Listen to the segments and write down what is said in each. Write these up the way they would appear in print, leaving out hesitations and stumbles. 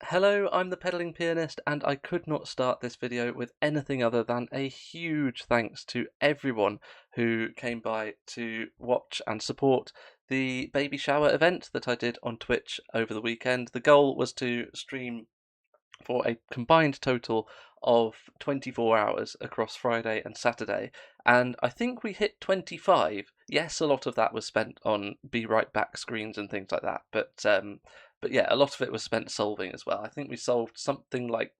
Hello, I'm the Pedaling Pianist, and I could not start this video with anything other than a huge thanks to everyone who came by to watch and support the baby shower event that I did on Twitch over the weekend. The goal was to stream for a combined total of 24 hours across Friday and Saturday, and I think we hit 25. Yes, a lot of that was spent on Be Right Back screens and things like that, but yeah, a lot of it was spent solving as well. I think we solved something like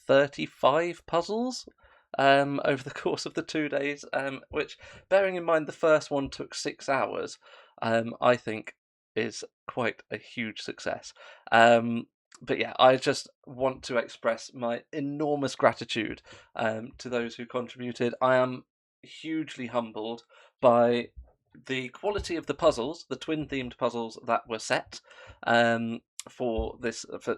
35 puzzles over the course of the 2 days, which, bearing in mind the first one took 6 hours, I think is quite a huge success. But yeah, I just want to express my enormous gratitude to those who contributed. I am hugely humbled by the quality of the puzzles, the twin-themed puzzles that were set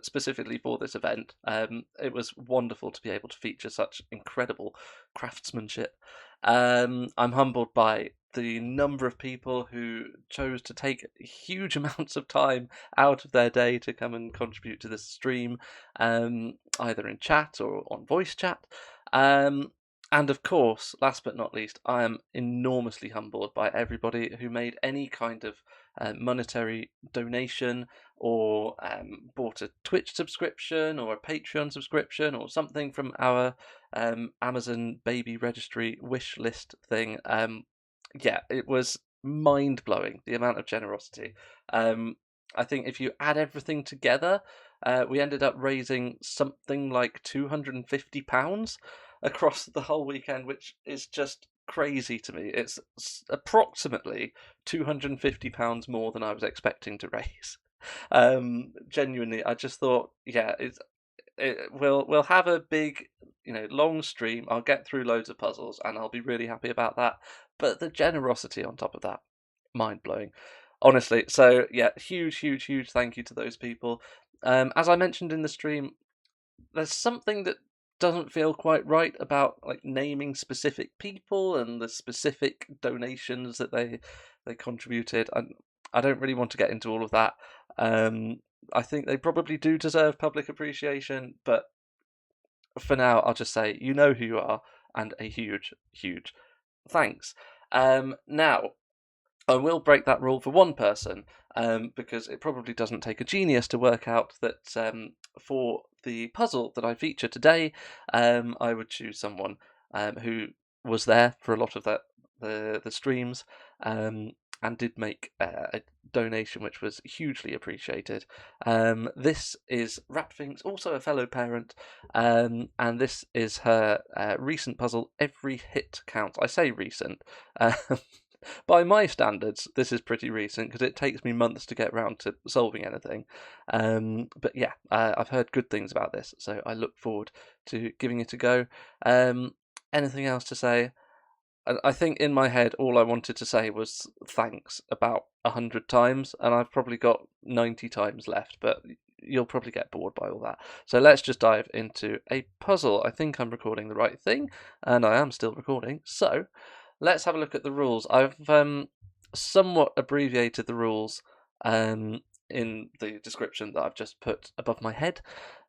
specifically for this event. It was wonderful to be able to feature such incredible craftsmanship. I'm humbled by the number of people who chose to take huge amounts of time out of their day to come and contribute to this stream, either in chat or on voice chat. And of course, last but not least, I am enormously humbled by everybody who made any kind of monetary donation or bought a Twitch subscription or a Patreon subscription or something from our Amazon baby registry wish list thing. Yeah, it was mind blowing, the amount of generosity. I think if you add everything together, we ended up raising something like £250 across the whole weekend, which is just crazy to me. It's approximately £250 more than I was expecting to raise. Genuinely, I just thought, yeah, we'll have a big, long stream. I'll get through loads of puzzles, and I'll be really happy about that. But the generosity on top of that, mind blowing, honestly. So yeah, huge, huge, huge thank you to those people. As I mentioned in the stream, there's something that doesn't feel quite right about like naming specific people and the specific donations that they contributed. I don't really want to get into all of that. I think they probably do deserve public appreciation, but for now, I'll just say you know who you are, and a huge, huge thanks. Now, I will break that rule for one person, because it probably doesn't take a genius to work out that for the puzzle that I feature today, I would choose someone who was there for a lot of the streams, and did make a donation which was hugely appreciated. This is Ratfinks, also a fellow parent, and this is her recent puzzle, Every Hit Counts. I say recent. By my standards, this is pretty recent because it takes me months to get round to solving anything. But yeah, I've heard good things about this, so I look forward to giving it a go. Anything else to say? I think in my head, all I wanted to say was thanks about 100 times, and I've probably got 90 times left, but you'll probably get bored by all that. So let's just dive into a puzzle. I think I'm recording the right thing, and I am still recording. So let's have a look at the rules. I've somewhat abbreviated the rules in the description that I've just put above my head,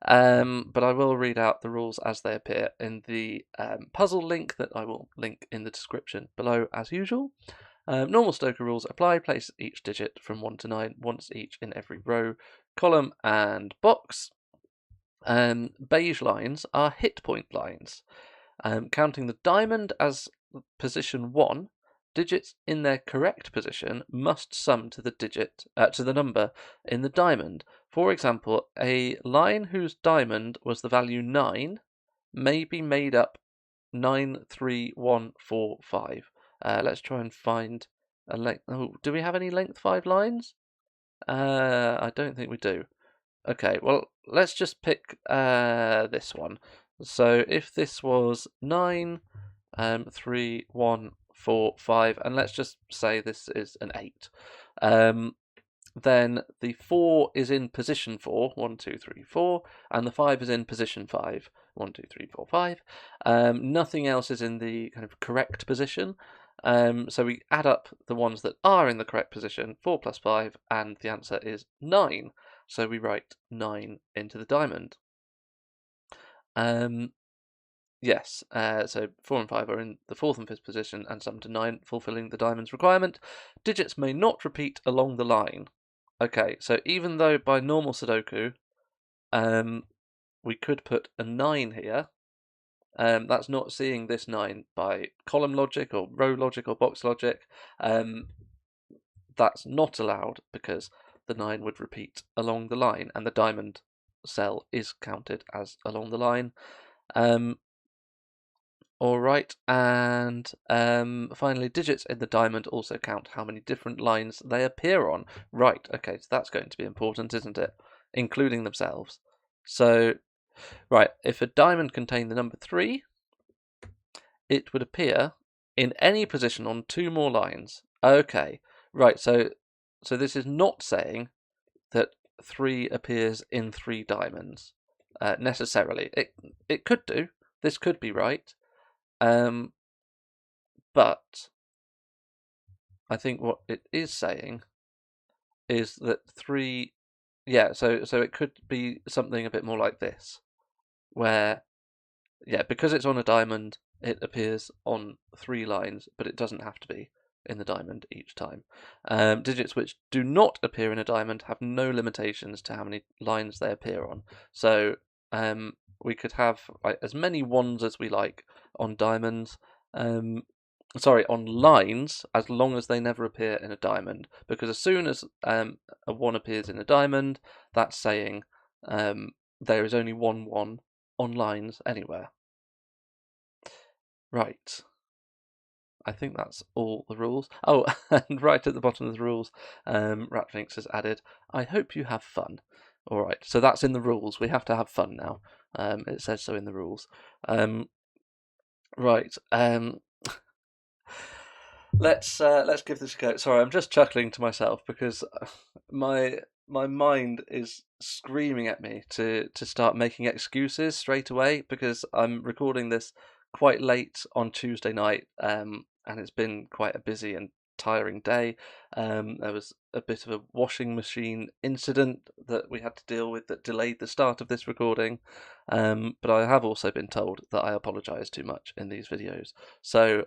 but I will read out the rules as they appear in the puzzle link that I will link in the description below as usual. Normal Stoker rules apply. Place each digit from 1 to 9 once each in every row, column and box. Beige lines are hit point lines. Counting the diamond as position 1, digits in their correct position must sum to the number in the diamond. For example, a line whose diamond was the value 9 may be made up 9, 3, 1, 4, 5. Let's try and find a length. Oh, do we have any length 5 lines? I don't think we do. Okay, well, let's just pick this one. So if this was 9, 3, 1, 4, 5, and let's just say this is an 8. Then the 4 is in position 4, 1, 2, 3, 4, and the 5 is in position 5, 1, 2, 3, 4, 5. Nothing else is in the kind of correct position. So we add up the ones that are in the correct position, 4 plus 5, and the answer is 9. so we write 9 into the diamond. Yes, so 4 and 5 are in the 4th and 5th position and sum to 9, fulfilling the diamond's requirement. Digits may not repeat along the line. Okay, so even though by normal Sudoku, we could put a 9 here, that's not seeing this 9 by column logic or row logic or box logic. That's not allowed because the 9 would repeat along the line, and the diamond cell is counted as along the line. All right, and finally, digits in the diamond also count how many different lines they appear on. Right, okay, so that's going to be important, isn't it? Including themselves. So, right, if a diamond contained the number 3, it would appear in any position on 2 more lines. Okay, right, so this is not saying that 3 appears in 3 diamonds, necessarily. It could do. This could be right. But I think what it is saying is that 3, yeah, so it could be something a bit more like this, where, yeah, because it's on a diamond, it appears on 3 lines, but it doesn't have to be in the diamond each time. Digits which do not appear in a diamond have no limitations to how many lines they appear on. So we could have as many ones as we like on diamonds. On lines, as long as they never appear in a diamond. Because as soon as a 1 appears in a diamond, that's saying there is only 1 on lines anywhere. Right. I think that's all the rules. Oh, and right at the bottom of the rules, Ratfinks has added, I hope you have fun. All right, so that's in the rules. We have to have fun now. It says so in the rules. Right. Let's give this a go. Sorry, I'm just chuckling to myself because my mind is screaming at me to start making excuses straight away because I'm recording this quite late on Tuesday night, and it's been quite a busy and tiring day. There was a bit of a washing machine incident that we had to deal with that delayed the start of this recording, but I have also been told that I apologise too much in these videos. So,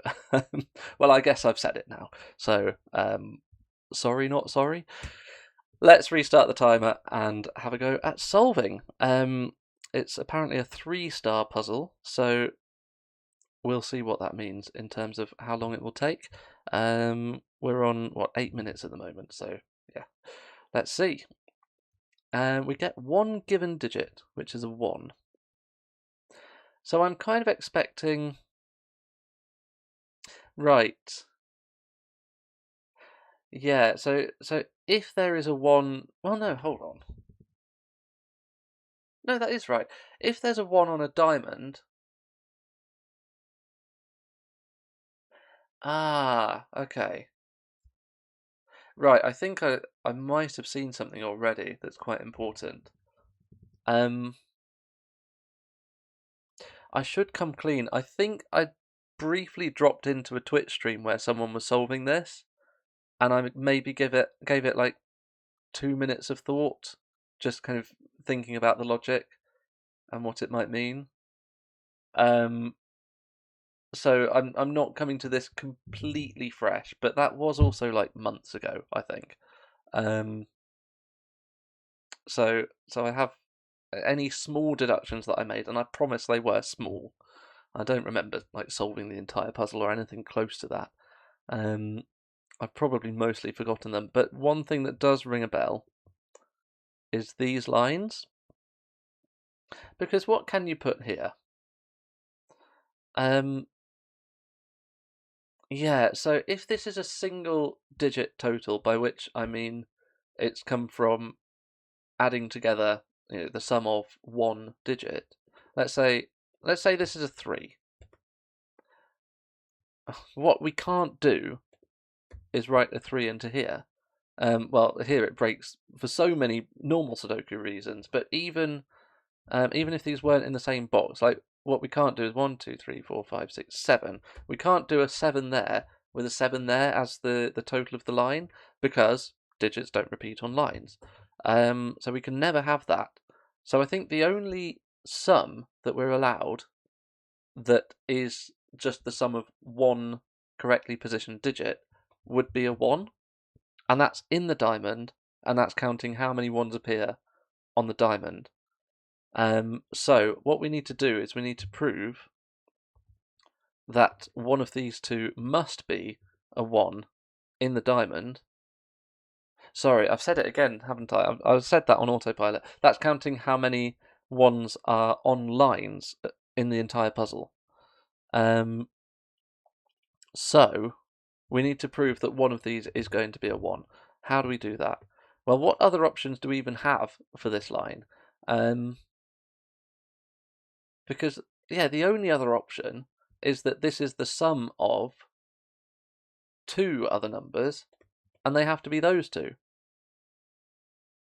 well, I guess I've said it now. So, sorry, not sorry. Let's restart the timer and have a go at solving. It's apparently a 3-star puzzle, so we'll see what that means in terms of how long it will take. We're on, 8 minutes at the moment, so yeah. Let's see. We get 1 given digit, which is a 1. So I'm kind of expecting... Right. Yeah, so if there is a 1... Well, no, hold on. No, that is right. If there's a 1 on a diamond... Ah, okay. Right, I think I might have seen something already that's quite important. I should come clean. I think I briefly dropped into a Twitch stream where someone was solving this, and I maybe gave it like 2 minutes of thought, just kind of thinking about the logic and what it might mean. So I'm not coming to this completely fresh, but that was also like months ago, I think. So I have any small deductions that I made, and I promise they were small. I don't remember like solving the entire puzzle or anything close to that. I've probably mostly forgotten them, but one thing that does ring a bell is these lines. Because what can you put here? Yeah, so if this is a single digit total, by which I mean it's come from adding together the sum of 1 digit. Let's say this is a 3. What we can't do is write a 3 into here. Well, here it breaks for so many normal Sudoku reasons, but even if these weren't in the same box, like what we can't do is 1, 2, 3, 4, 5, 6, 7. We can't do a 7 there with a 7 there as the total of the line because digits don't repeat on lines. So we can never have that. So I think the only sum that we're allowed that is just the sum of one correctly positioned digit would be a 1, and that's in the diamond, and that's counting how many ones appear on the diamond. So what we need to do is we need to prove that one of these two must be a 1 in the diamond. Sorry, I've said it again, haven't I? I've said that on autopilot. That's counting how many ones are on lines in the entire puzzle. So we need to prove that one of these is going to be a 1. How do we do that? Well, what other options do we even have for this line? Because, yeah, the only other option is that this is the sum of two other numbers, and they have to be those two.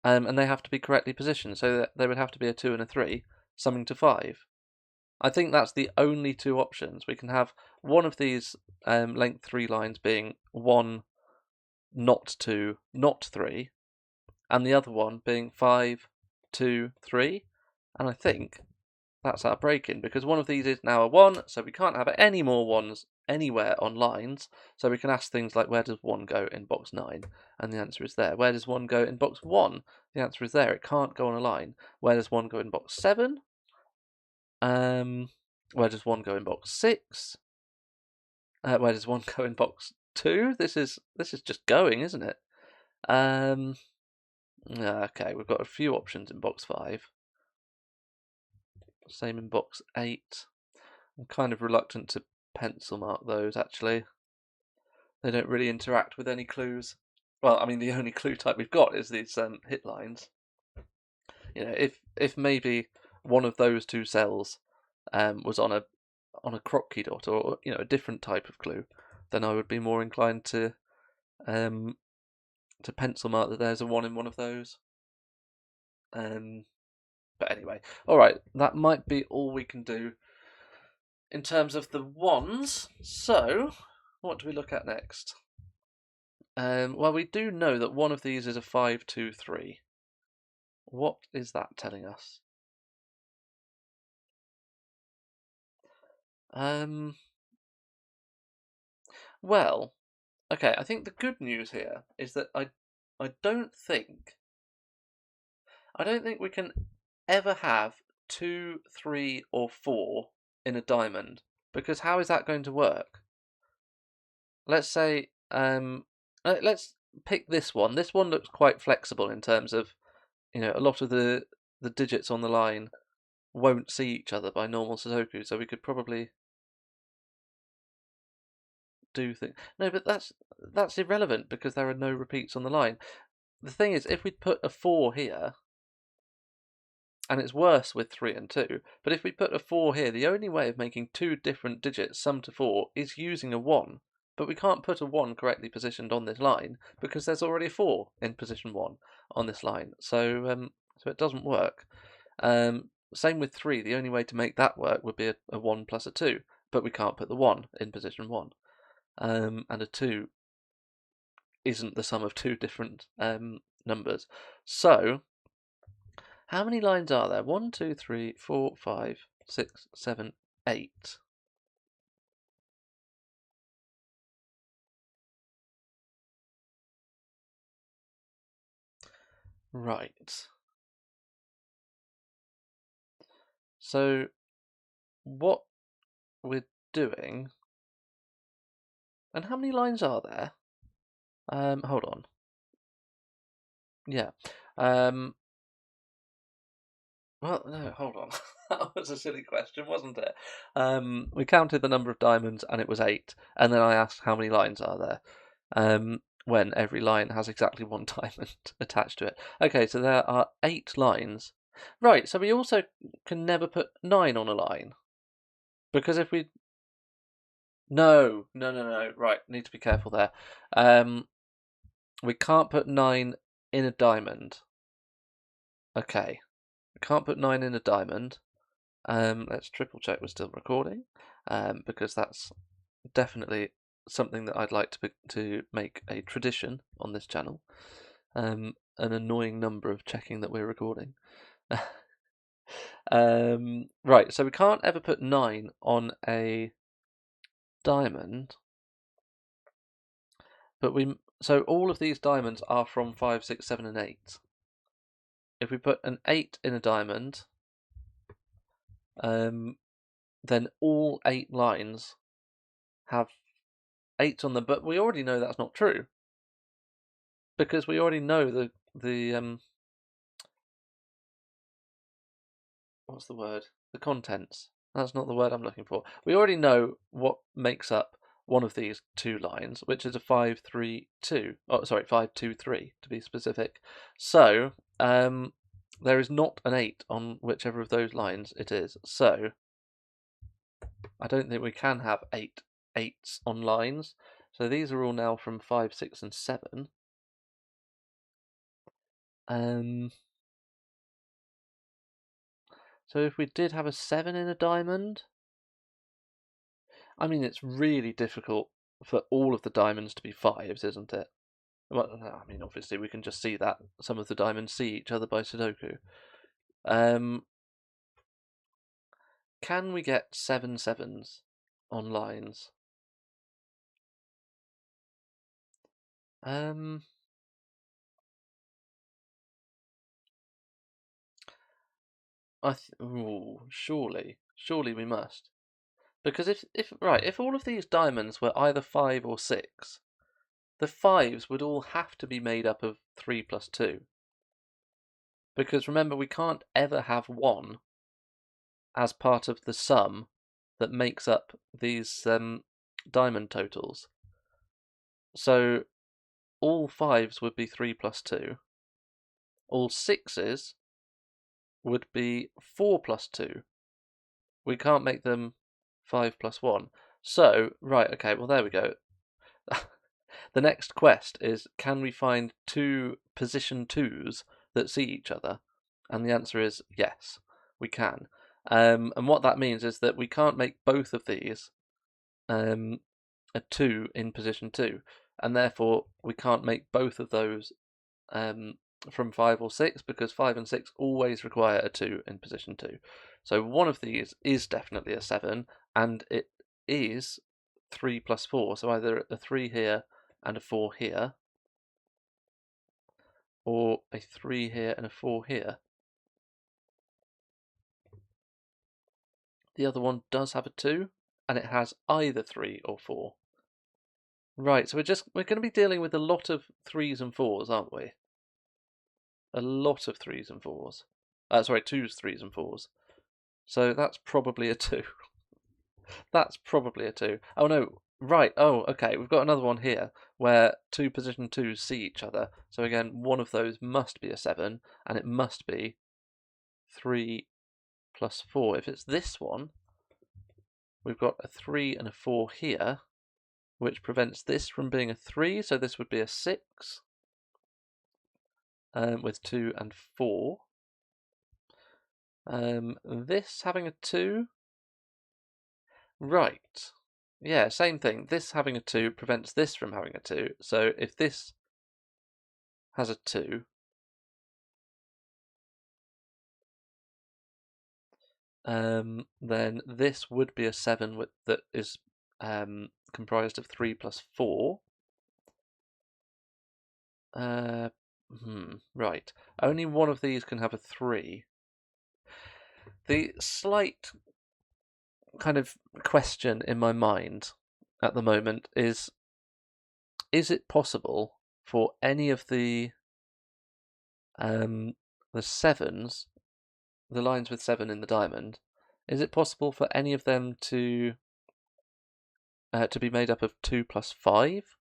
And they have to be correctly positioned, so that there would have to be a 2 and a 3, summing to 5. I think that's the only two options. We can have one of these length 3 lines being 1, not 2, not 3, and the other one being 5, 2, 3. And I think that's our break-in, because one of these is now a 1, so we can't have any more 1s anywhere on lines. So we can ask things like, where does 1 go in box 9? And the answer is there. Where does 1 go in box 1? The answer is there. It can't go on a line. Where does 1 go in box 7? Where does 1 go in box 6? Where does 1 go in box 2? This is just going, isn't it? Okay, we've got a few options in box 5. Same in box 8. I'm kind of reluctant to pencil mark those, actually. They don't really interact with any clues. Well, I mean, the only clue type we've got is these hit lines. You know, if maybe one of those two cells was on a Crockey dot, or a different type of clue, then I would be more inclined to pencil mark that there's a 1 in one of those. But anyway, all right, that might be all we can do in terms of the ones. So, what do we look at next? Well, we do know that one of these is a 5, 2, 3. What is that telling us? Well, okay, I think the good news here is that I don't think we can ever have 2, 3, or 4 in a diamond, because how is that going to work? Let's say let's pick this one. This one looks quite flexible in terms of, a lot of the digits on the line won't see each other by normal Sudoku, so we could probably do things. No, but that's irrelevant because there are no repeats on the line. The thing is, if we put a 4 here, and it's worse with 3 and 2, but if we put a 4 here, the only way of making two different digits sum to 4 is using a 1. But we can't put a 1 correctly positioned on this line because there's already a 4 in position 1 on this line. So it doesn't work. Same with 3. The only way to make that work would be a 1 plus a 2, but we can't put the 1 in position 1. And a 2 isn't the sum of two different numbers. So, how many lines are there? 1, 2, 3, 4, 5, 6, 7, 8. Right. So, what we're doing... And how many lines are there? Hold on. Yeah. Well, no, hold on. That was a silly question, wasn't it? We counted the number of diamonds and it was 8. And then I asked how many lines are there, when every line has exactly one diamond attached to it. Okay, so there are 8 lines. Right, so we also can never put 9 on a line. Because if we... No. Right, need to be careful there. We can't put 9 in a diamond. Okay. We can't put 9 in a diamond. Let's triple check we're still recording, because that's definitely something that I'd like to make a tradition on this channel. an annoying number of checking that we're recording. Right, so we can't ever put 9 on a diamond, but so all of these diamonds are from 5, 6, 7, and 8. If we put an 8 in a diamond, then all 8 lines have 8 on them, but we already know that's not true because we already know the what's the word? The contents. That's not the word I'm looking for. We already know what makes up one of these 2 lines, which is a 5, 3, 2. Oh, sorry, 5, 2, 3 to be specific. So there is not an 8 on whichever of those lines it is. So I don't think we can have 8 8s on lines. So these are all now from 5, 6, and 7. So if we did have a 7 in a diamond, I mean, it's really difficult for all of the diamonds to be 5s, isn't it? Well, I mean, obviously we can just see that some of the diamonds see each other by Sudoku. Can we get 7 7s on lines? Surely we must. Because if all of these diamonds were either 5 or 6, the 5s would all have to be made up of 3 plus 2. Because remember, we can't ever have 1 as part of the sum that makes up these diamond totals. So all 5s would be 3 plus 2. All 6s would be 4 plus 2. We can't make them 5 plus 1. So, right, okay, well, there we go. The next quest is, can we find 2 position 2s that see each other? And the answer is yes, we can. And what that means is that we can't make both of these a 2 in position 2, and therefore we can't make both of those from 5 or 6, because 5 and 6 always require a 2 in position 2. So one of these is definitely a 7, and it is 3 plus 4, so either a 3 here and a 4 here, or a 3 here and a 4 here. The other one does have a 2, and it has either 3 or 4. Right, so we're going to be dealing with a lot of 3s and 4s, aren't we? A lot of 3s and 4s. Sorry, 2s, 3s and 4s. So that's probably a 2. That's probably a 2. Oh no, right, oh, okay, we've got another one here where 2 position 2s see each other. So again, one of those must be a 7, and it must be 3 plus 4. If it's this one, we've got a 3 and a 4 here, which prevents this from being a 3, so this would be a 6 with 2 and 4. This having a 2. Right. Yeah, same thing. This having a 2 prevents this from having a 2. So if this has a 2, then this would be a 7 that is comprised of 3 plus 4. Right. Only one of these can have a 3. The slight kind of question in my mind at the moment is it possible for any of the 7s, the lines with 7 in the diamond, is it possible for any of them to be made up of 2 plus 5?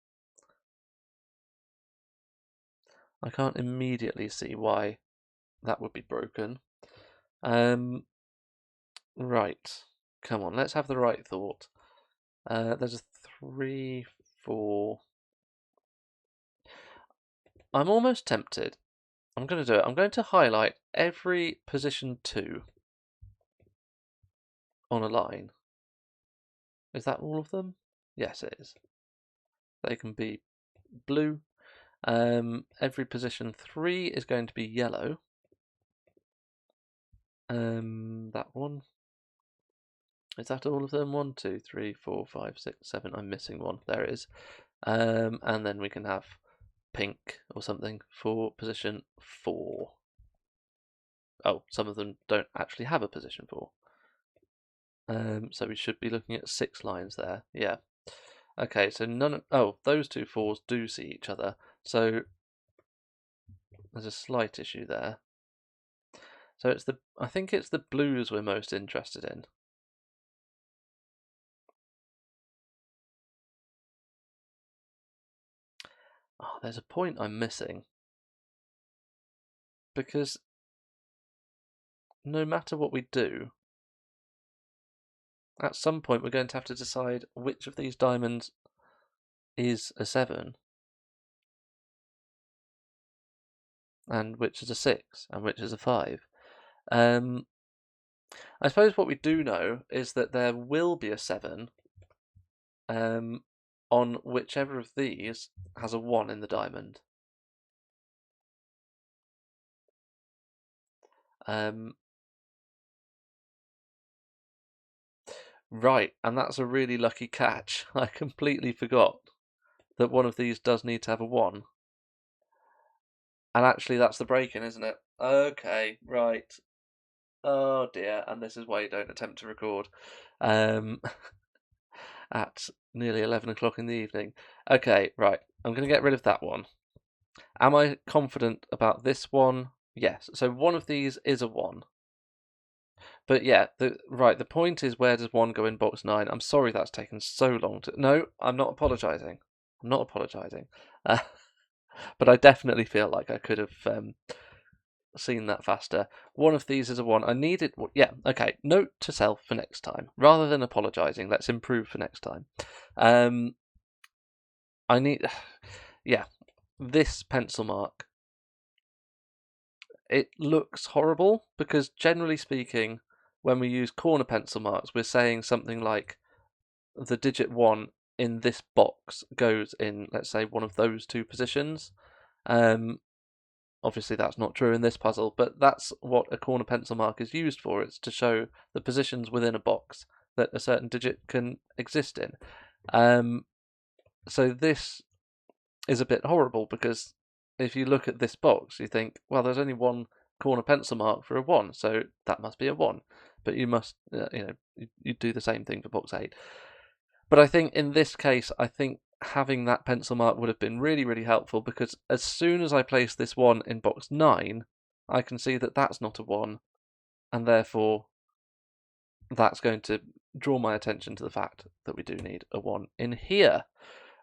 I can't immediately see why that would be broken. Right. Come on, let's have the right thought. There's a 3, 4. I'm almost tempted. I'm going to do it. I'm going to highlight every position 2 on a line. Is that all of them? Yes, it is. They can be blue, Every position 3 is going to be yellow. That one. Is that all of them? 1, 2, 3, 4, 5, 6, 7. I'm missing one. There it is. And then we can have pink or something for position 4. Oh, some of them don't actually have a position 4. So we should be looking at 6 lines there. Yeah. Okay, so those two 4s do see each other. So there's a slight issue there. So I think it's the blues we're most interested in. Oh, there's a point I'm missing. Because no matter what we do, at some point we're going to have to decide which of these diamonds is a 7 and which is a 6 and which is a 5. I suppose what we do know is that there will be a 7 on whichever of these has a 1 in the diamond. Right, and that's a really lucky catch. I completely forgot that one of these does need to have a 1. And actually that's the break-in, isn't it? Okay, right. Oh dear, and this is why you don't attempt to record at nearly 11 o'clock in the evening. Okay, right, I'm going to get rid of that one. Am I confident about this one? Yes, so one of these is a 1. But yeah, the point is, where does 1 go in box 9? I'm sorry that's taken so long to... No, I'm not apologising. I'm not apologising. But I definitely feel like I could have seen that faster. One of these is a 1. I needed... Yeah, okay. Note to self for next time. Rather than apologising, let's improve for next time. I need... Yeah, this pencil mark. It looks horrible because, generally speaking, when we use corner pencil marks, we're saying something like the digit 1 in this box goes in, let's say, one of those two positions. Obviously that's not true in this puzzle, but that's what a corner pencil mark is used for. It's to show the positions within a box that a certain digit can exist in. So this is a bit horrible because if you look at this box, you think, well, there's only one corner pencil mark for a 1, so that must be a 1. But you must, you do the same thing for box 8. But I think in this case, I think having that pencil mark would have been really, really helpful, because as soon as I place this 1 in box 9, I can see that that's not a 1, and therefore that's going to draw my attention to the fact that we do need a 1 in here.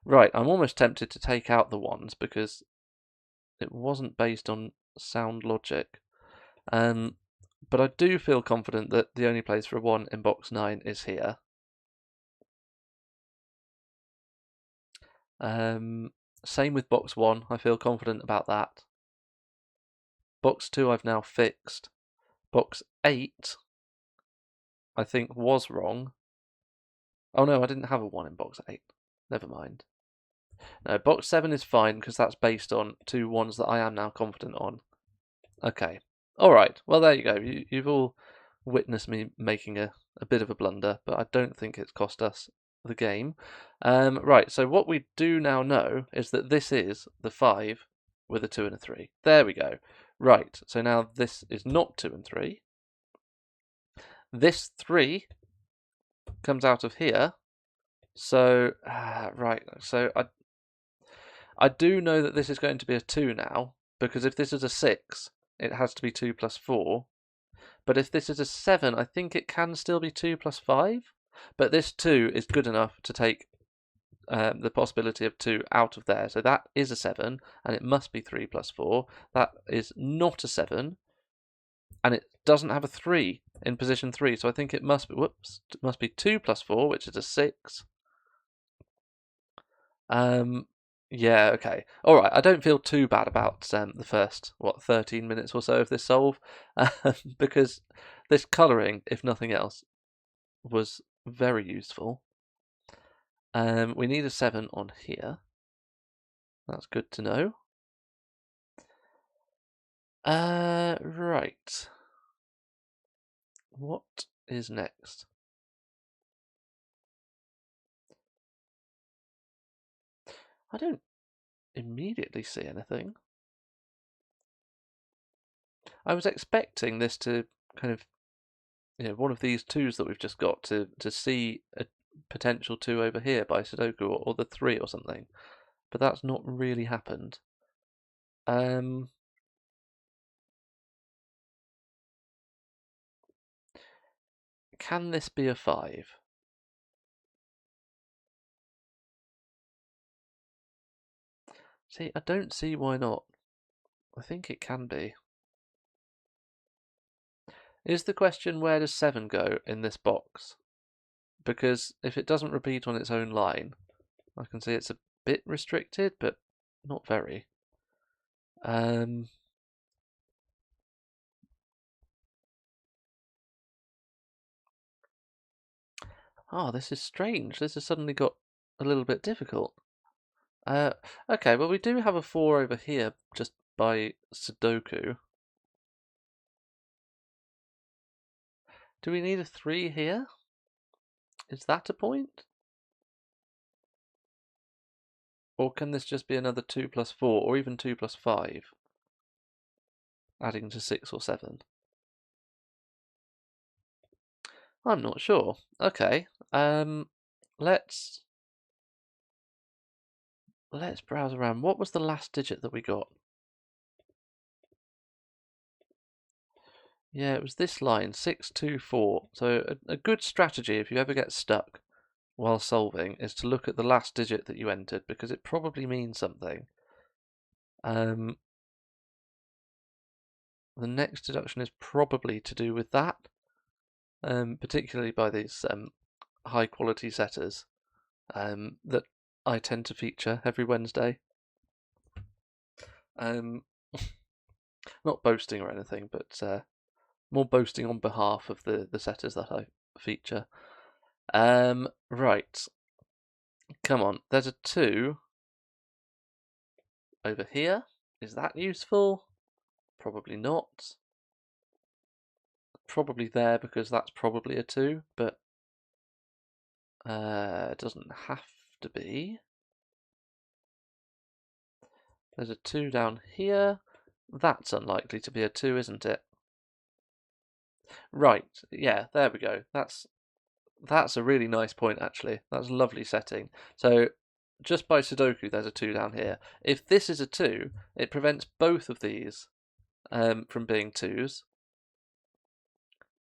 Right, I'm almost tempted to take out the 1s because it wasn't based on sound logic. But I do feel confident that the only place for a 1 in box 9 is here. Same with box 1, I feel confident about that. Box 2 I've now fixed. Box 8 I think was wrong. Oh no, I didn't have a 1 in box 8. Never mind. No, box 7 is fine because that's based on 2 1s that I am now confident on. Okay. Alright, well there you go. You've all witnessed me making a bit of a blunder, but I don't think it's cost us the game. Right, so what we do now know is that this is the 5 with a 2 and a 3. There we go. Right, so now this is not 2 and 3. This 3 comes out of here. So, right, so I do know that this is going to be a 2 now, because if this is a 6, it has to be 2 plus 4. But if this is a 7, I think it can still be 2 plus 5. But this 2 is good enough to take the possibility of 2 out of there. So that is a 7, and it must be 3 plus 4. That is not a 7, and it doesn't have a 3 in position 3. So I think it must be, it must be 2 plus 4, which is a 6. Yeah, okay. Alright, I don't feel too bad about the first, 13 minutes or so of this solve, because this colouring, if nothing else, was very useful. We need a 7 on here. That's good to know. Right. What is next? I don't immediately see anything. I was expecting this to kind of, one of these twos that we've just got to see a potential two over here by Sudoku or the three or something, but that's not really happened. Can this be a 5? See, I don't see why not. I think it can be. Is the question, where does 7 go in this box? Because if it doesn't repeat on its own line, I can see it's a bit restricted, but not very. Oh, this is strange. This has suddenly got a little bit difficult. Okay, well, we do have a 4 over here just by Sudoku. Do we need a 3 here? Is that a point? Or can this just be another 2 plus 4, or even 2 plus 5? Adding to 6 or 7? I'm not sure. Okay, let's browse around. What was the last digit that we got? Yeah, it was this line, 624. So a good strategy if you ever get stuck while solving is to look at the last digit that you entered, because it probably means something. The next deduction is probably to do with that, particularly by these high quality setters that I tend to feature every Wednesday. Not boasting or anything, but more boasting on behalf of the setters that I feature. Right. Come on. There's a 2 over here. Is that useful? Probably not. Probably there because that's probably a 2, but it doesn't have to be. There's a 2 down here. That's unlikely to be a 2, isn't it? Right, yeah, there we go. That's a really nice point, actually. That's a lovely setting. So just by Sudoku, there's a 2 down here. If this is a 2, it prevents both of these from being 2s.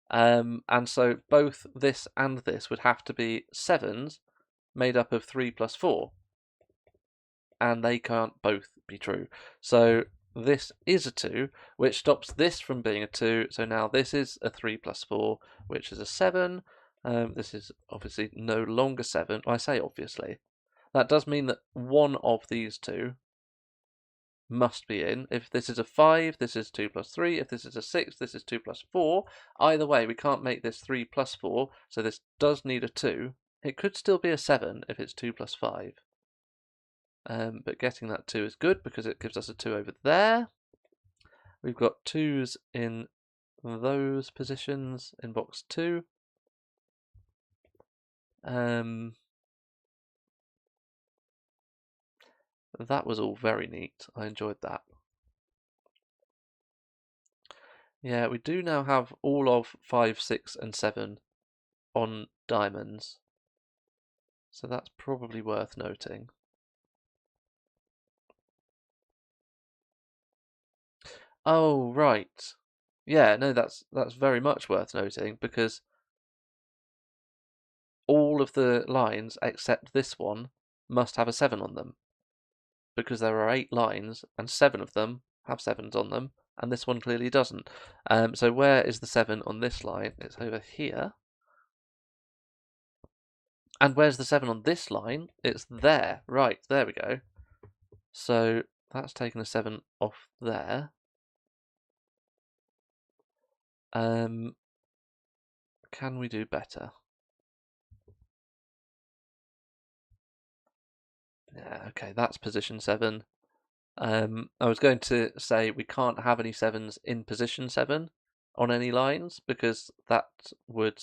And so both this and this would have to be 7s made up of 3 plus 4. And they can't both be true. So this is a 2, which stops this from being a 2. So now this is a 3 plus 4, which is a 7. This is obviously no longer 7. Well, I say obviously. That does mean that one of these two must be in. If this is a 5, this is 2 plus 3. If this is a 6, this is 2 plus 4. Either way, we can't make this 3 plus 4, so this does need a 2. It could still be a 7 if it's 2 plus 5. But getting that 2 is good because it gives us a 2 over there. We've got 2s in those positions in box 2. That was all very neat. I enjoyed that. Yeah, we do now have all of 5, 6, and 7 on diamonds. So that's probably worth noting. Oh, right. Yeah, no, that's very much worth noting because all of the lines except this one must have a 7 on them, because there are 8 lines and 7 of them have 7s on them, and this one clearly doesn't. So where is the 7 on this line? It's over here. And where's the 7 on this line? It's there. Right, there we go. So that's taken a 7 off there. Can we do better? Yeah, okay, that's position 7. I was going to say we can't have any 7s in position 7 on any lines because that would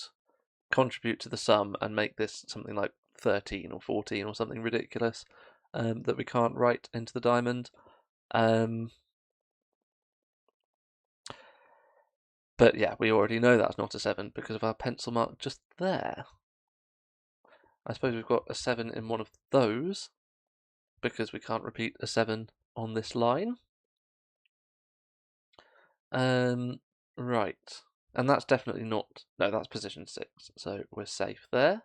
contribute to the sum and make this something like 13 or 14 or something ridiculous that we can't write into the diamond. But yeah, we already know that's not a 7 because of our pencil mark just there. I suppose we've got a 7 in one of those because we can't repeat a 7 on this line. Right. And that's definitely not... No, that's position 6, so we're safe there.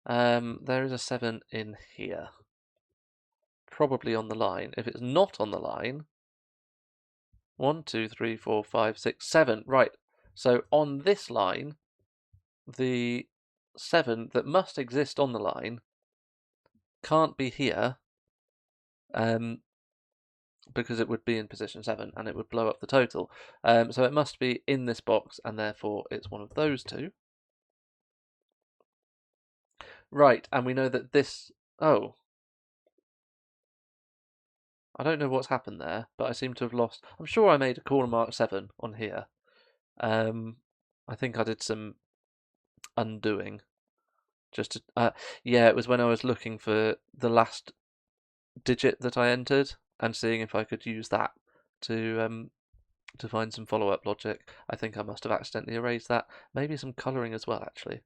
There is a 7 in here. Probably on the line. If it's not on the line... 1, 2, 3, 4, 5, 6, 7. Right. So on this line, the 7 that must exist on the line can't be here because it would be in position 7 and it would blow up the total. So it must be in this box and therefore it's one of those two. Right, and we know that this... Oh. I don't know what's happened there, but I seem to have lost... I'm sure I made a corner mark 7 on here. I think I did some undoing. Just to... yeah, it was when I was looking for the last digit that I entered and seeing if I could use that to find some follow-up logic. I think I must have accidentally erased that. Maybe some colouring as well, actually.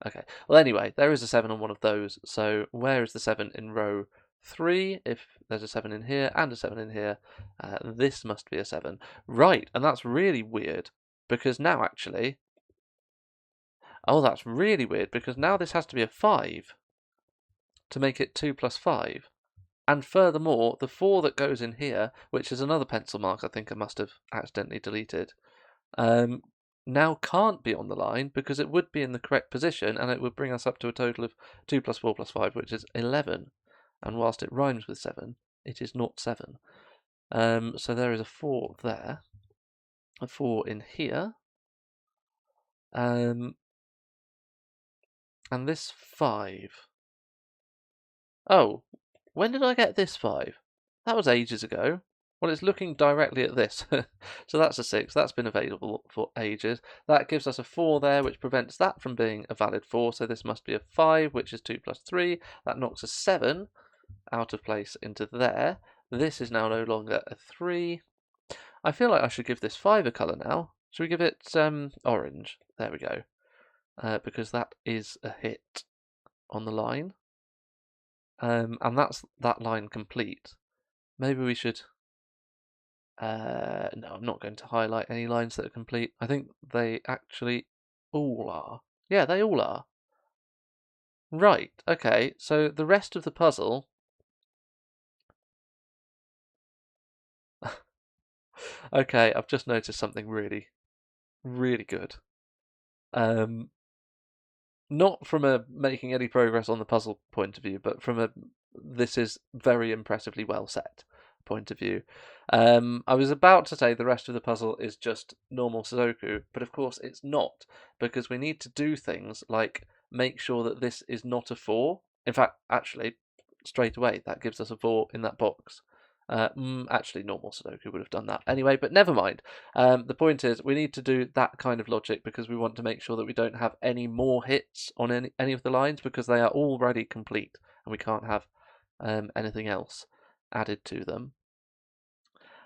Okay. Well, anyway, there is a 7 on one of those. So where is the 7 in row 3? If there's a 7 in here and a 7 in here, this must be a 7. Right, and that's really weird because now actually... Oh, that's really weird because now this has to be a 5 to make it 2 plus 5. And furthermore, the 4 that goes in here, which is another pencil mark I think I must have accidentally deleted, now can't be on the line because it would be in the correct position and it would bring us up to a total of 2 plus 4 plus 5, which is 11. And whilst it rhymes with 7, it is not 7. So there is a 4 there, a 4 in here, and this 5. Oh, when did I get this 5? That was ages ago. Well, it's looking directly at this. So that's a 6. That's been available for ages. That gives us a 4 there, which prevents that from being a valid 4. So this must be a 5, which is 2 plus 3. That knocks a 7 out of place into there. This is now no longer a 3. I feel like I should give this 5 a colour now. Should we give it orange? There we go. Because that is a hit on the line. And that's that line complete. Maybe we should... no, I'm not going to highlight any lines that are complete. I think they actually all are. Yeah, they all are. Right, okay, so the rest of the puzzle... Okay, I've just noticed something really, really good. Not from a making any progress on the puzzle point of view, but from a this is very impressively well set point of view. I was about to say the rest of the puzzle is just normal Sudoku, but of course it's not, because we need to do things like make sure that this is not a 4. In fact, actually, straight away, that gives us a 4 in that box. Actually, normal Sudoku would have done that anyway, but never mind. The point is, we need to do that kind of logic because we want to make sure that we don't have any more hits on any of the lines because they are already complete and we can't have anything else added to them.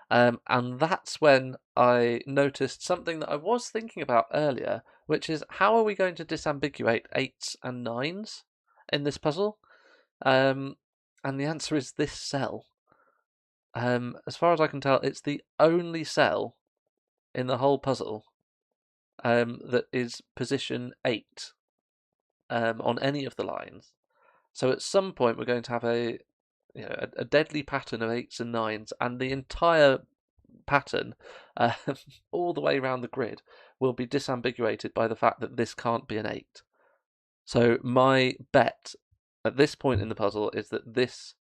And that's when I noticed something that I was thinking about earlier, which is how are we going to disambiguate 8s and 9s in this puzzle? And the answer is this cell. As far as I can tell, it's the only cell in the whole puzzle that is position 8 on any of the lines. So at some point we're going to have a deadly pattern of 8s and 9s, and the entire pattern, all the way around the grid, will be disambiguated by the fact that this can't be an 8. So my bet at this point in the puzzle is that this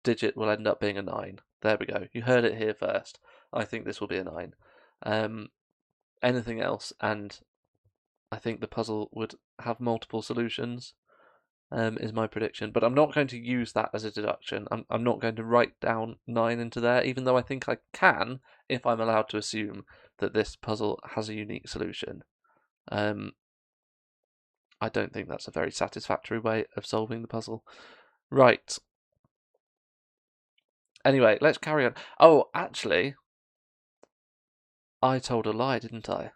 digit will end up being a 9. There we go. You heard it here first. I think this will be a 9. Anything else, and I think the puzzle would have multiple solutions. is my prediction. But I'm not going to use that as a deduction. I'm not going to write down 9 into there, even though I think I can if I'm allowed to assume that this puzzle has a unique solution. I don't think that's a very satisfactory way of solving the puzzle. Right. Anyway, let's carry on. Oh, actually, I told a lie, didn't I?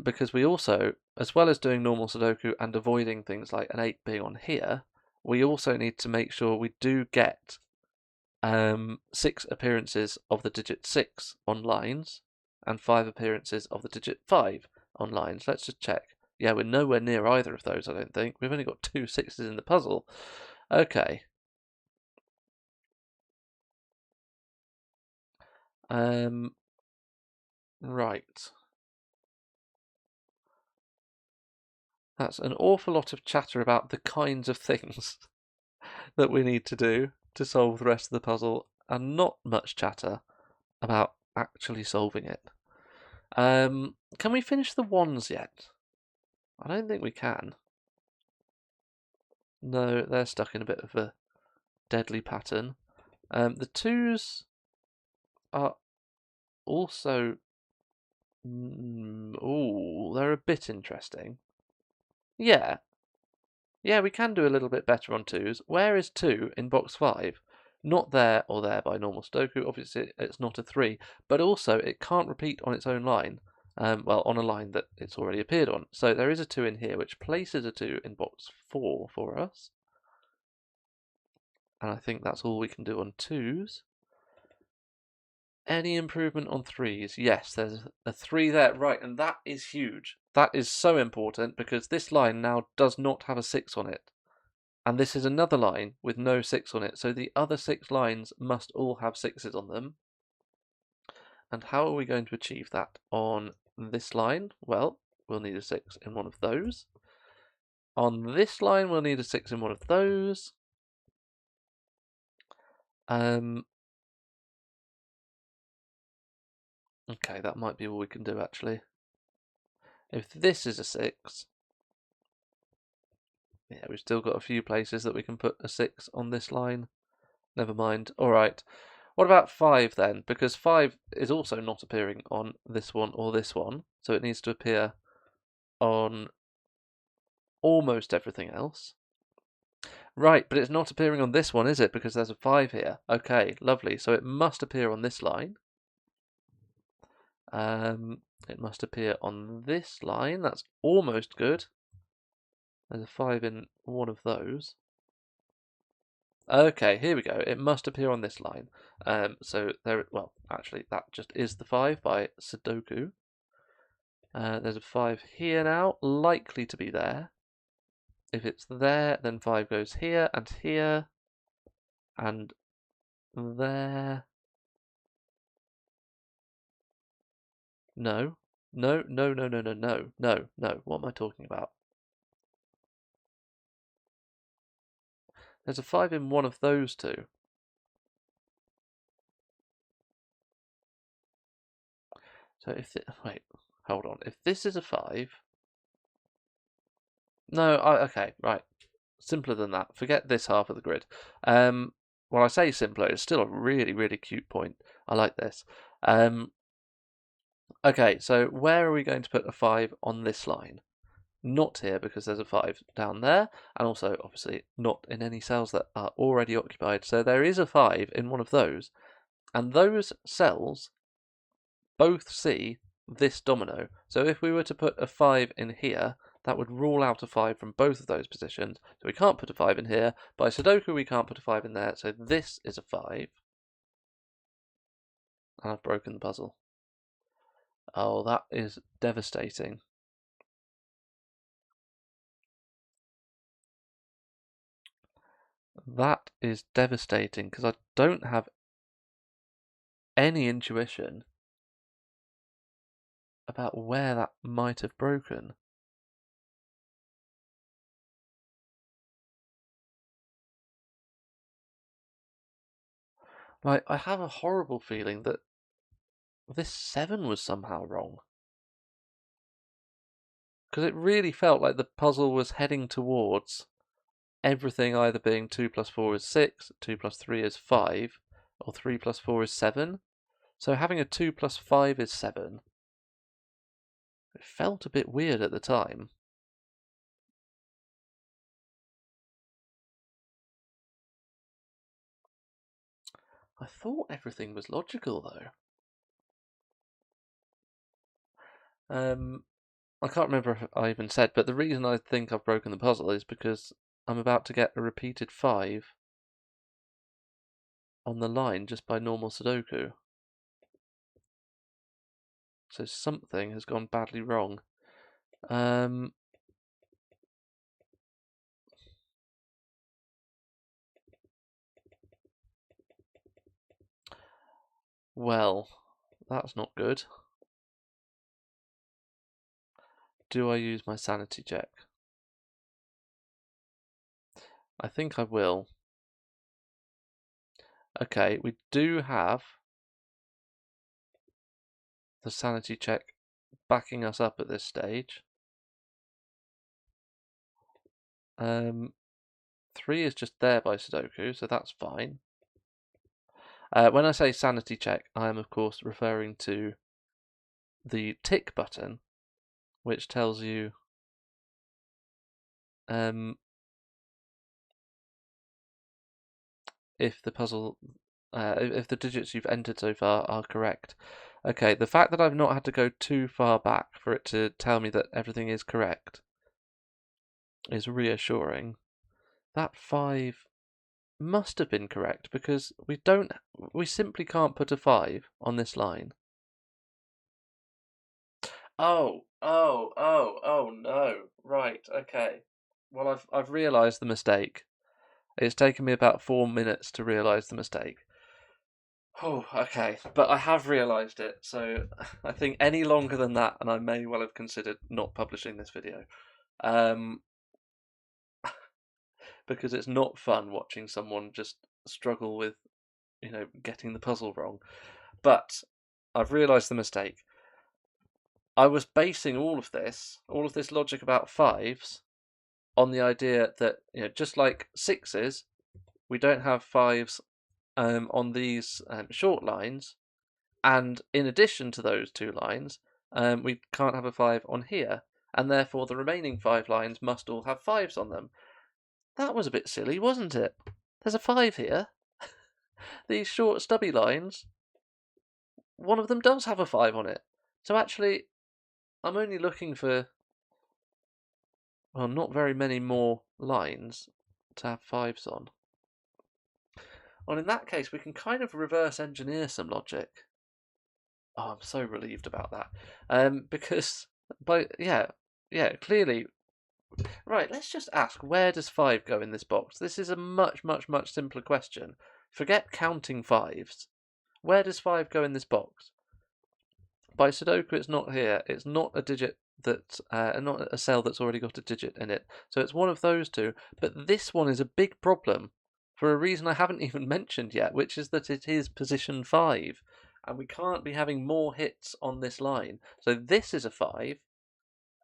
Because we also, as well as doing normal Sudoku and avoiding things like an 8 being on here, we also need to make sure we do get 6 appearances of the digit 6 on lines and 5 appearances of the digit 5 on lines. Let's just check. Yeah, we're nowhere near either of those, I don't think. We've only got 2 6s in the puzzle. Okay. Right. That's an awful lot of chatter about the kinds of things that we need to do to solve the rest of the puzzle, and not much chatter about actually solving it. Can we finish the ones yet? I don't think we can. No, they're stuck in a bit of a deadly pattern. The twos are also... they're a bit interesting. Yeah, we can do a little bit better on twos. Where is 2 in box 5? Not there or there by normal Sudoku. Obviously, it's not a 3, but also it can't repeat on its own line. Well, on a line that it's already appeared on. So there is a 2 in here, which places a 2 in box 4 for us. And I think that's all we can do on twos. Any improvement on threes? Yes, there's a 3 there. Right, and that is huge. That is so important because this line now does not have a 6 on it. And this is another line with no 6 on it, so the other 6 lines must all have 6s on them. And how are we going to achieve that on this line? Well, we'll need a 6 in one of those. On this line, we'll need a 6 in one of those. Okay, that might be all we can do, actually. If this is a 6... Yeah, we've still got a few places that we can put a 6 on this line. Never mind. Alright. What about 5 then? Because 5 is also not appearing on this one or this one, so it needs to appear on almost everything else. Right, but it's not appearing on this one, is it? Because there's a 5 here. Okay, lovely. So it must appear on this line. It must appear on this line. That's almost good. There's a 5 in one of those. Okay, here we go. It must appear on this line. So there, well, actually, that just is the 5 by Sudoku. There's a 5 here now, likely to be there. If it's there, then 5 goes here, and there. No. No, no, no, no, no, no, no, no. What am I talking about? There's a 5 in one of those two. So if it, wait, hold on. If this is a 5... No, okay, right. Simpler than that. Forget this half of the grid. When I say simpler, it's still a really, really cute point. I like this. Okay, so where are we going to put a 5 on this line? Not here because there's a 5 down there, and also obviously not in any cells that are already occupied. So there is a 5 in one of those, and those cells both see this domino. So if we were to put a 5 in here, that would rule out a 5 from both of those positions. So we can't put a 5 in here. By Sudoku, we can't put a 5 in there. So this is a 5. And I've broken the puzzle. Oh, that is devastating. That is devastating because I don't have any intuition about where that might have broken. Like, I have a horrible feeling that this 7 was somehow wrong. Because it really felt like the puzzle was heading towards everything either being 2 plus 4 is 6, 2 plus 3 is 5, or 3 plus 4 is 7. So having a 2 plus 5 is 7. It felt a bit weird at the time. I thought everything was logical, though. I can't remember if I even said, but the reason I think I've broken the puzzle is because I'm about to get a repeated 5 on the line just by normal Sudoku. So something has gone badly wrong. Well, that's not good. Do I use my sanity check? I think I will. Okay, we do have the sanity check backing us up at this stage. 3 is just there by Sudoku, so that's fine. When I say sanity check, I am of course referring to the tick button, which tells you if the puzzle, if the digits you've entered so far are correct. Okay, the fact that I've not had to go too far back for it to tell me that everything is correct is reassuring. That 5 must have been correct because we simply can't put a 5 on this line. Oh no. Right, okay. Well, I've realised the mistake. It's taken me about 4 minutes to realise the mistake. Oh, okay. But I have realised it, so I think any longer than that, and I may well have considered not publishing this video. Because it's not fun watching someone just struggle with, getting the puzzle wrong. But I've realised the mistake. I was basing all of this logic about 5s, on the idea that, just like 6s, we don't have 5s on these short lines, and in addition to those 2 lines, we can't have a 5 on here, and therefore the remaining 5 lines must all have 5s on them. That was a bit silly, wasn't it? There's a 5 here. These short stubby lines, one of them does have a 5 on it. So actually, I'm only looking for, well, not very many more lines to have 5s on. Well, in that case, we can kind of reverse engineer some logic. Oh, I'm so relieved about that. Because, clearly. Right, let's just ask, where does 5 go in this box? This is a much, much, much simpler question. Forget counting 5s. Where does 5 go in this box? By Sudoku, it's not here. It's not a digit that, not a cell that's already got a digit in it. So it's one of those two. But this one is a big problem for a reason I haven't even mentioned yet, which is that it is position 5. And we can't be having more hits on this line. So this is a 5.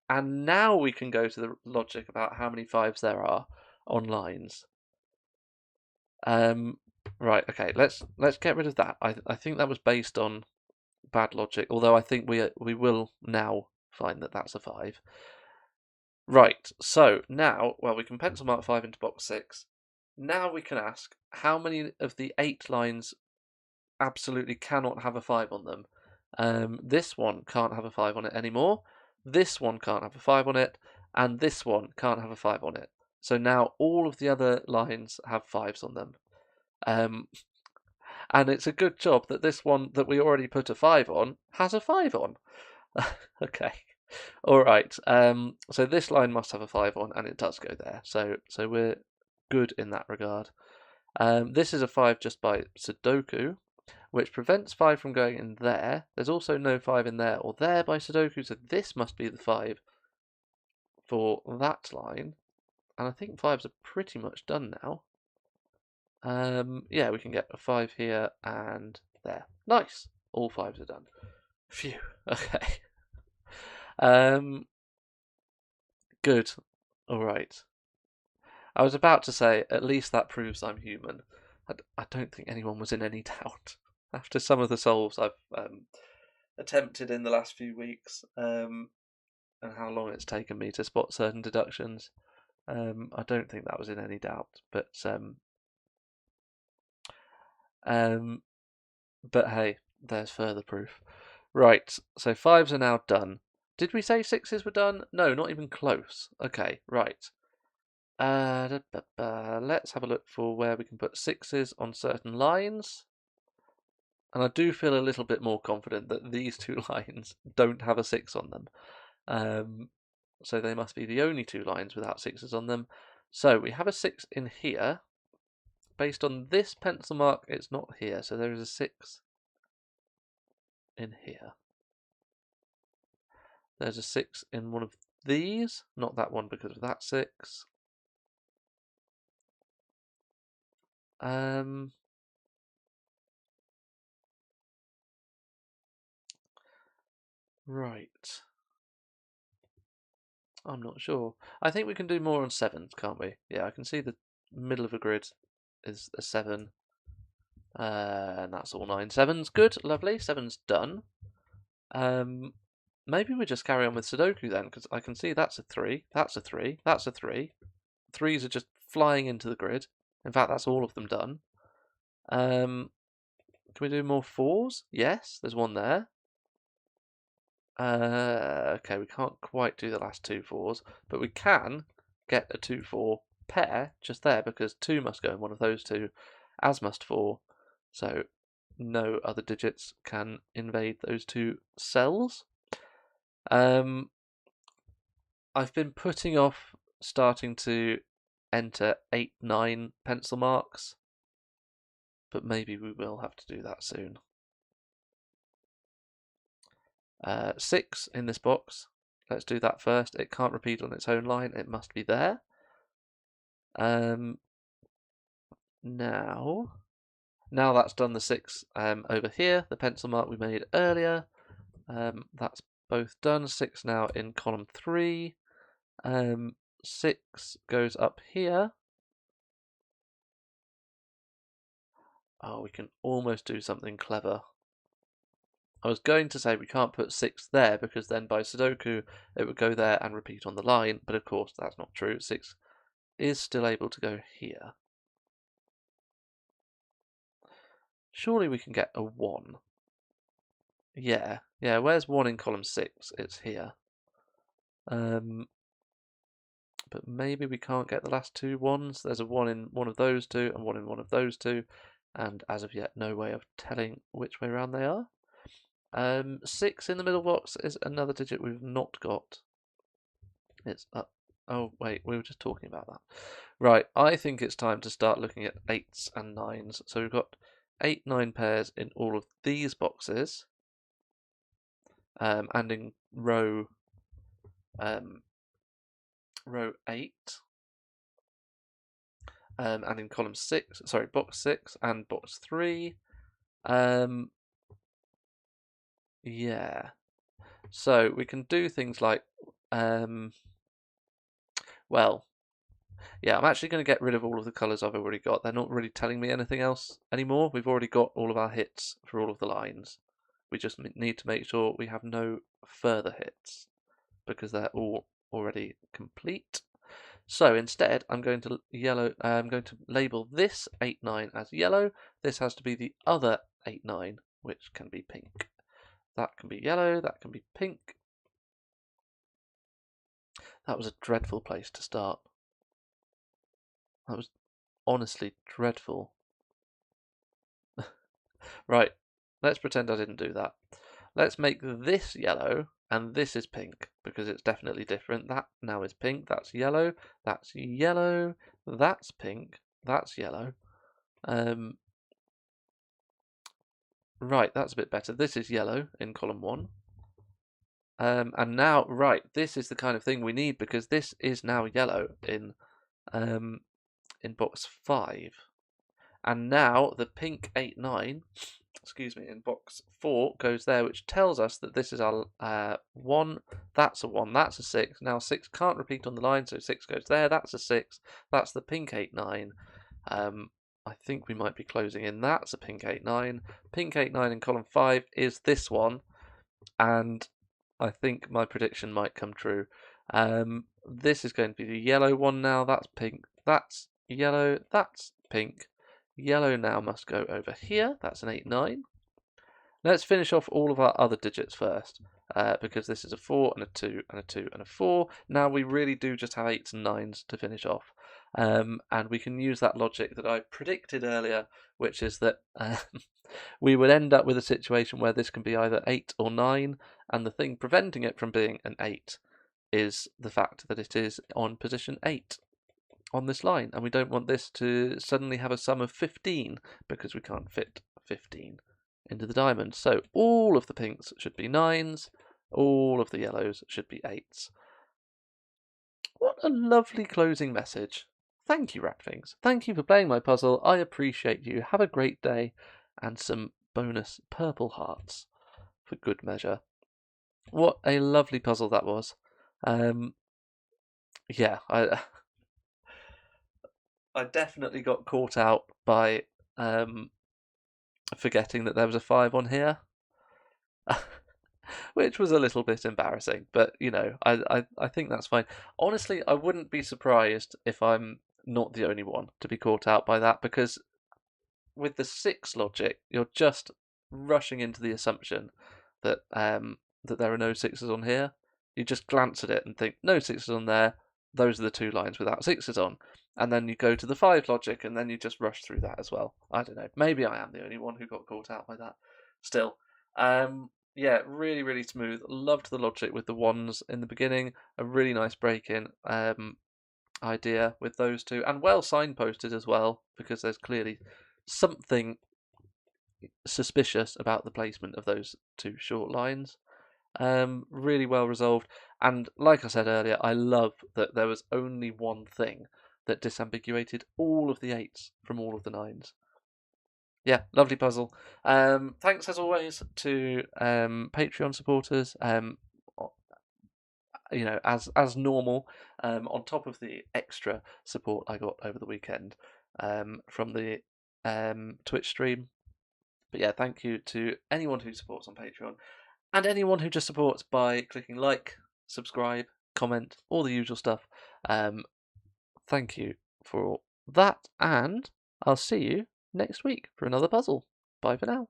And now we can go to the logic about how many 5s there are on lines. Right, okay, let's get rid of that. I think that was based on bad logic, although I think we will now find that that's a 5. Right, so now, well, we can pencil mark 5 into box 6. Now we can ask how many of the 8 lines absolutely cannot have a 5 on them. This one can't have a 5 on it anymore. This one can't have a 5 on it, and this one can't have a 5 on it. So now all of the other lines have 5s on them. And it's a good job that this one that we already put a 5 on has a 5 on. Okay. All right. So this line must have a 5 on, and it does go there. So we're good in that regard. This is a 5 just by Sudoku, which prevents 5 from going in there. There's also no 5 in there or there by Sudoku, so this must be the 5 for that line. And I think 5s are pretty much done now. Yeah, we can get a 5 here and there. Nice. All 5s are done. Phew. Okay. Good. All right. I was about to say, at least that proves I'm human. I don't think anyone was in any doubt after some of the solves I've attempted in the last few weeks, and how long it's taken me to spot certain deductions. I don't think that was in any doubt, but hey, there's further proof. Right, so fives are now done. Did we say sixes were done? No, not even close. Okay, right. Let's have a look for where we can put sixes on certain lines. And I do feel a little bit more confident that these two lines don't have a six on them. So they must be the only two lines without sixes on them. So we have a six in here. Based on this pencil mark, it's not here. So there is a six in here. There's a six in one of these. Not that one because of that six. Right. I'm not sure. I think we can do more on sevens, can't we? Yeah, I can see the middle of a grid is a seven. And that's all 9 sevens. Good, lovely. Seven's done. Maybe we just carry on with Sudoku then, because I can see that's a 3, that's a 3, that's a 3. Threes are just flying into the grid. In fact, that's all of them done. Can we do more fours? Yes, there's one there. Okay, we can't quite do the last two fours, but we can get a 2-4 pair just there because 2 must go in one of those two, as must 4. So no other digits can invade those two cells. I've been putting off starting to enter 8, 9 pencil marks, but maybe we will have to do that soon. 6 in this box. Let's do that first. It can't repeat on its own line. It must be there. Now that's done the 6 over here, the pencil mark we made earlier. That's both done. 6 now in column 3. 6 goes up here. Oh, we can almost do something clever. I was going to say we can't put 6 there because then by Sudoku it would go there and repeat on the line, but of course that's not true. 6 is still able to go here. Surely we can get a 1. Yeah, where's 1 in column 6? It's here. But maybe we can't get the last two ones. There's a 1 in one of those two and 1 in one of those two, and as of yet no way of telling which way around they are. 6 in the middle box is another digit we've not got. It's up. Oh wait, we were just talking about that. Right, I think it's time to start looking at 8s and 9s. So we've got 8, 9 pairs in all of these boxes, and in row 8, and in column 6, sorry, box 6 and box 3. Yeah. So we can do things like, well, yeah, I'm actually going to get rid of all of the colours I've already got. They're not really telling me anything else anymore. We've already got all of our hits for all of the lines. We just need to make sure we have no further hits because they're all already complete. So instead, I'm going to label this 8-9 as yellow. This has to be the other 8-9, which can be pink. That can be yellow, that can be pink. That was a dreadful place to start. That was honestly dreadful. Right, let's pretend I didn't do that. Let's make this yellow, and this is pink, because it's definitely different. That now is pink, that's yellow, that's yellow, that's pink, that's yellow. Right, that's a bit better. This is yellow in column 1. And now, right, this is the kind of thing we need because this is now yellow in box 5. And now the pink 8-9 excuse me, in box 4 goes there, which tells us that this is our 1, that's a 1, that's a 6. Now 6 can't repeat on the line, so 6 goes there, that's a 6, that's the pink 8, 9. I think we might be closing in, that's a pink 8, 9. Pink 8, 9 in column 5 is this one, and I think my prediction might come true. This is going to be the yellow one now, that's pink, that's yellow, that's pink. Yellow now must go over here, that's an 8, 9. Let's finish off all of our other digits first, because this is a 4 and a 2 and a 2 and a 4. Now we really do just have 8s and 9s to finish off. And we can use that logic that I predicted earlier, which is that we would end up with a situation where this can be either 8 or 9, and the thing preventing it from being an 8 is the fact that it is on position 8 on this line, and we don't want this to suddenly have a sum of 15 because we can't fit 15 into the diamond. So all of the pinks should be 9s, all of the yellows should be 8s. What a lovely closing message. Thank you, Ratfings. Thank you for playing my puzzle. I appreciate you. Have a great day, and some bonus purple hearts for good measure. What a lovely puzzle that was. Yeah, I definitely got caught out by forgetting that there was a 5 on here, which was a little bit embarrassing. But you know, I think that's fine. Honestly, I wouldn't be surprised if I'm not the only one to be caught out by that, because with the 6 logic, you're just rushing into the assumption that that there are no 6s on here. You just glance at it and think, no 6s on there. Those are the 2 lines without 6s on. And then you go to the 5 logic, and then you just rush through that as well. I don't know. Maybe I am the only one who got caught out by that. Still, yeah, really, really smooth. Loved the logic with the 1s in the beginning. A really nice break-in idea with those 2, and well signposted as well, because there's clearly something suspicious about the placement of those 2 short lines. Really well resolved, and like I said earlier, I love that there was only one thing that disambiguated all of the 8s from all of the 9s. Yeah, lovely puzzle. Thanks as always to Patreon supporters. You know, as normal, on top of the extra support I got over the weekend from the Twitch stream. But yeah, thank you to anyone who supports on Patreon, and anyone who just supports by clicking like, subscribe, comment, all the usual stuff. Thank you for that, and I'll see you next week for another puzzle. Bye for now.